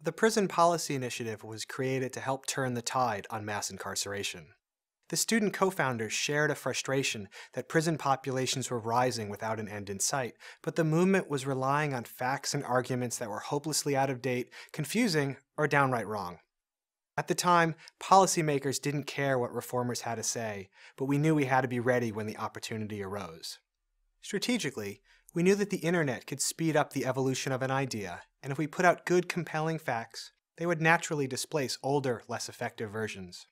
The Prison Policy Initiative was created to help turn the tide on mass incarceration. The student co-founders shared a frustration that prison populations were rising without an end in sight, but the movement was relying on facts and arguments that were hopelessly out of date, confusing, or downright wrong. At the time, policymakers didn't care what reformers had to say, but we knew we had to be ready when the opportunity arose. Strategically, we knew that the internet could speed up the evolution of an idea, and if we put out good, compelling facts, they would naturally displace older, less effective versions.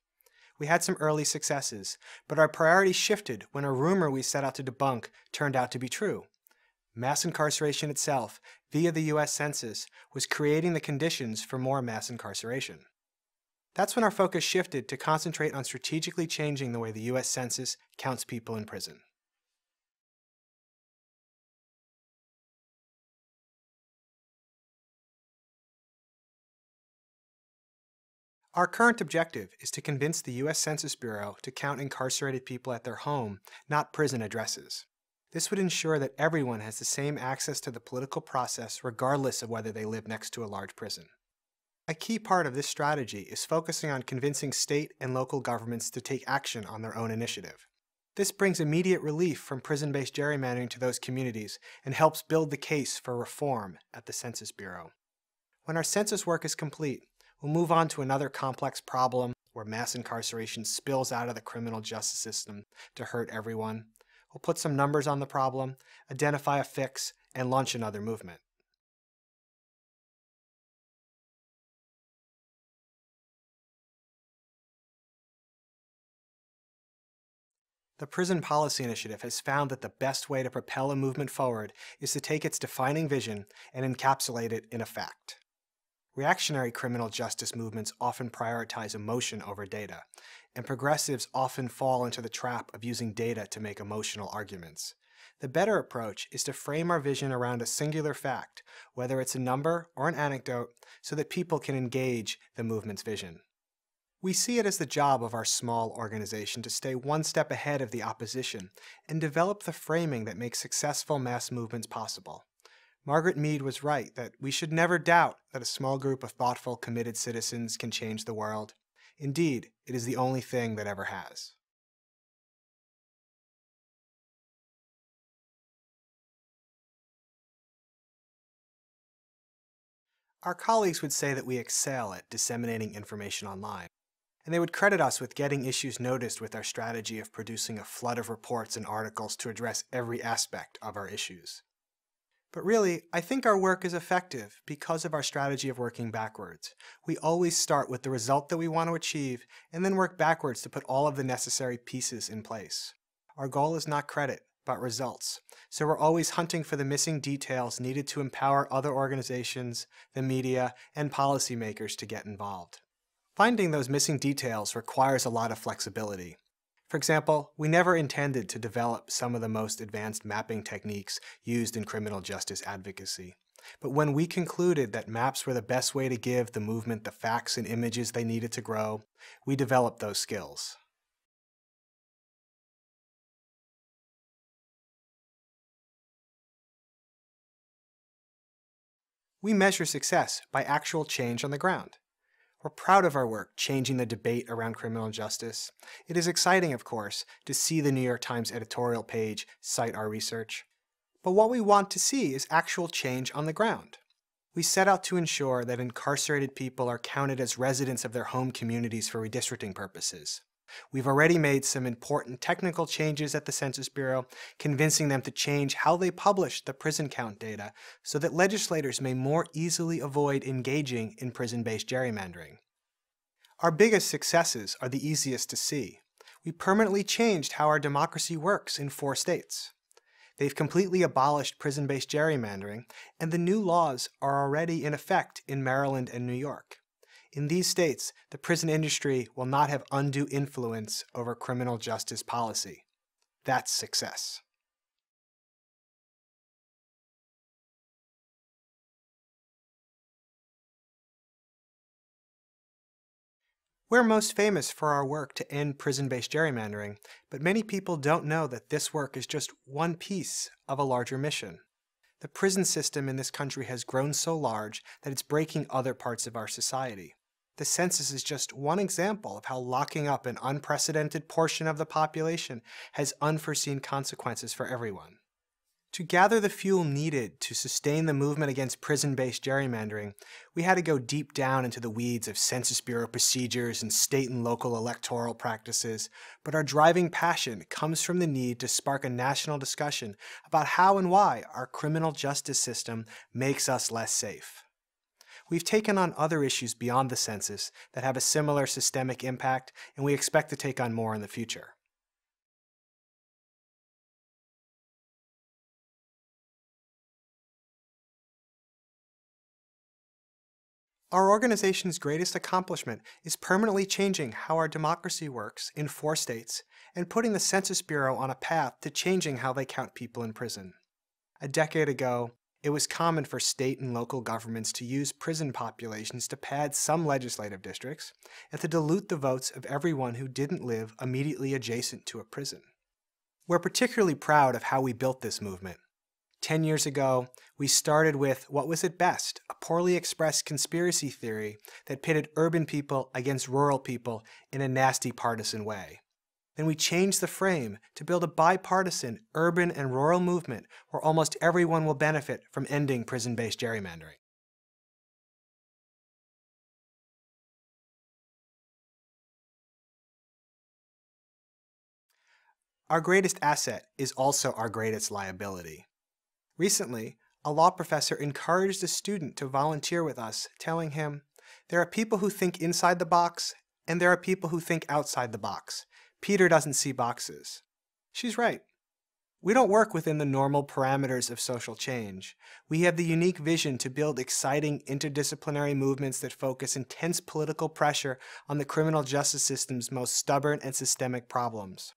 We had some early successes, but our priorities shifted when a rumor we set out to debunk turned out to be true. Mass incarceration itself, via the US Census, was creating the conditions for more mass incarceration. That's when our focus shifted to concentrate on strategically changing the way the US Census counts people in prison. Our current objective is to convince the US Census Bureau to count incarcerated people at their home, not prison addresses. This would ensure that everyone has the same access to the political process regardless of whether they live next to a large prison. A key part of this strategy is focusing on convincing state and local governments to take action on their own initiative. This brings immediate relief from prison-based gerrymandering to those communities and helps build the case for reform at the Census Bureau. When our census work is complete, we'll move on to another complex problem where mass incarceration spills out of the criminal justice system to hurt everyone. We'll put some numbers on the problem, identify a fix, and launch another movement. The Prison Policy Initiative has found that the best way to propel a movement forward is to take its defining vision and encapsulate it in a fact. Reactionary criminal justice movements often prioritize emotion over data, and progressives often fall into the trap of using data to make emotional arguments. The better approach is to frame our vision around a singular fact, whether it's a number or an anecdote, so that people can engage the movement's vision. We see it as the job of our small organization to stay one step ahead of the opposition and develop the framing that makes successful mass movements possible. Margaret Mead was right that we should never doubt that a small group of thoughtful, committed citizens can change the world. Indeed, it is the only thing that ever has. Our colleagues would say that we excel at disseminating information online, and they would credit us with getting issues noticed with our strategy of producing a flood of reports and articles to address every aspect of our issues. But really, I think our work is effective because of our strategy of working backwards. We always start with the result that we want to achieve and then work backwards to put all of the necessary pieces in place. Our goal is not credit, but results. So we're always hunting for the missing details needed to empower other organizations, the media, and policymakers to get involved. Finding those missing details requires a lot of flexibility. For example, we never intended to develop some of the most advanced mapping techniques used in criminal justice advocacy. But when we concluded that maps were the best way to give the movement the facts and images they needed to grow, we developed those skills. We measure success by actual change on the ground. We're proud of our work changing the debate around criminal justice. It is exciting, of course, to see the New York Times editorial page cite our research. But what we want to see is actual change on the ground. We set out to ensure that incarcerated people are counted as residents of their home communities for redistricting purposes. We've already made some important technical changes at the Census Bureau, convincing them to change how they publish the prison count data so that legislators may more easily avoid engaging in prison-based gerrymandering. Our biggest successes are the easiest to see. We permanently changed how our democracy works in 4 states. They've completely abolished prison-based gerrymandering, and the new laws are already in effect in Maryland and New York. In these states, the prison industry will not have undue influence over criminal justice policy. That's success. We're most famous for our work to end prison-based gerrymandering, but many people don't know that this work is just one piece of a larger mission. The prison system in this country has grown so large that it's breaking other parts of our society. The census is just one example of how locking up an unprecedented portion of the population has unforeseen consequences for everyone. To gather the fuel needed to sustain the movement against prison-based gerrymandering, we had to go deep down into the weeds of Census Bureau procedures and state and local electoral practices, but our driving passion comes from the need to spark a national discussion about how and why our criminal justice system makes us less safe. We've taken on other issues beyond the census that have a similar systemic impact, and we expect to take on more in the future. Our organization's greatest accomplishment is permanently changing how our democracy works in 4 states and putting the Census Bureau on a path to changing how they count people in prison. A decade ago, it was common for state and local governments to use prison populations to pad some legislative districts and to dilute the votes of everyone who didn't live immediately adjacent to a prison. We're particularly proud of how we built this movement. 10 years ago, we started with what was at best a poorly expressed conspiracy theory that pitted urban people against rural people in a nasty partisan way. Then we changed the frame to build a bipartisan urban and rural movement where almost everyone will benefit from ending prison-based gerrymandering. Our greatest asset is also our greatest liability. Recently, a law professor encouraged a student to volunteer with us, telling him, "There are people who think inside the box, and there are people who think outside the box. Peter doesn't see boxes." She's right. We don't work within the normal parameters of social change. We have the unique vision to build exciting interdisciplinary movements that focus intense political pressure on the criminal justice system's most stubborn and systemic problems.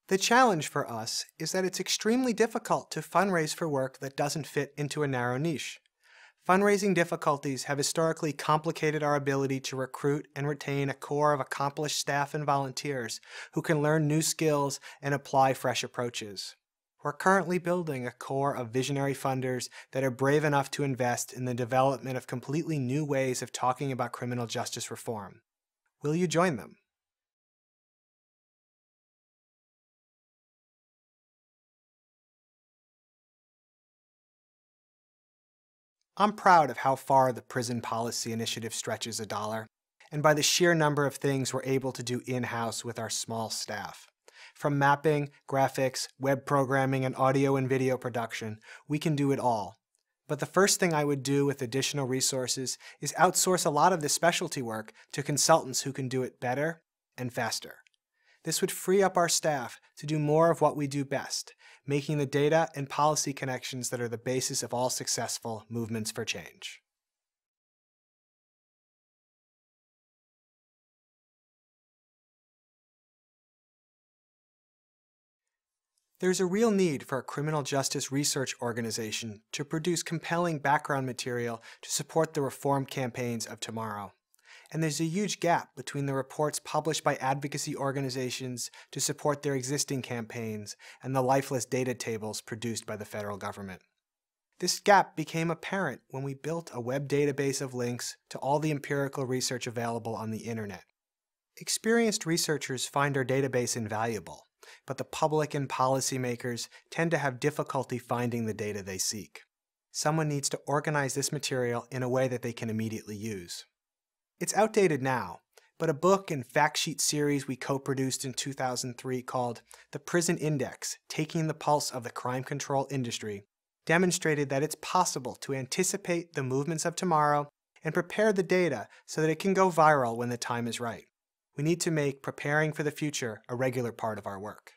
The challenge for us is that it's extremely difficult to fundraise for work that doesn't fit into a narrow niche. Fundraising difficulties have historically complicated our ability to recruit and retain a core of accomplished staff and volunteers who can learn new skills and apply fresh approaches. We're currently building a core of visionary funders that are brave enough to invest in the development of completely new ways of talking about criminal justice reform. Will you join them? I'm proud of how far the Prison Policy Initiative stretches $1, and by the sheer number of things we're able to do in-house with our small staff. From mapping, graphics, web programming, and audio and video production, we can do it all. But the first thing I would do with additional resources is outsource a lot of the specialty work to consultants who can do it better and faster. This would free up our staff to do more of what we do best, making the data and policy connections that are the basis of all successful movements for change. There's a real need for a criminal justice research organization to produce compelling background material to support the reform campaigns of tomorrow. And there's a huge gap between the reports published by advocacy organizations to support their existing campaigns and the lifeless data tables produced by the federal government. This gap became apparent when we built a web database of links to all the empirical research available on the internet. Experienced researchers find our database invaluable, but the public and policymakers tend to have difficulty finding the data they seek. Someone needs to organize this material in a way that they can immediately use. It's outdated now, but a book and fact sheet series we co-produced in 2003 called The Prison Index: Taking the Pulse of the Crime Control Industry demonstrated that it's possible to anticipate the movements of tomorrow and prepare the data so that it can go viral when the time is right. We need to make preparing for the future a regular part of our work.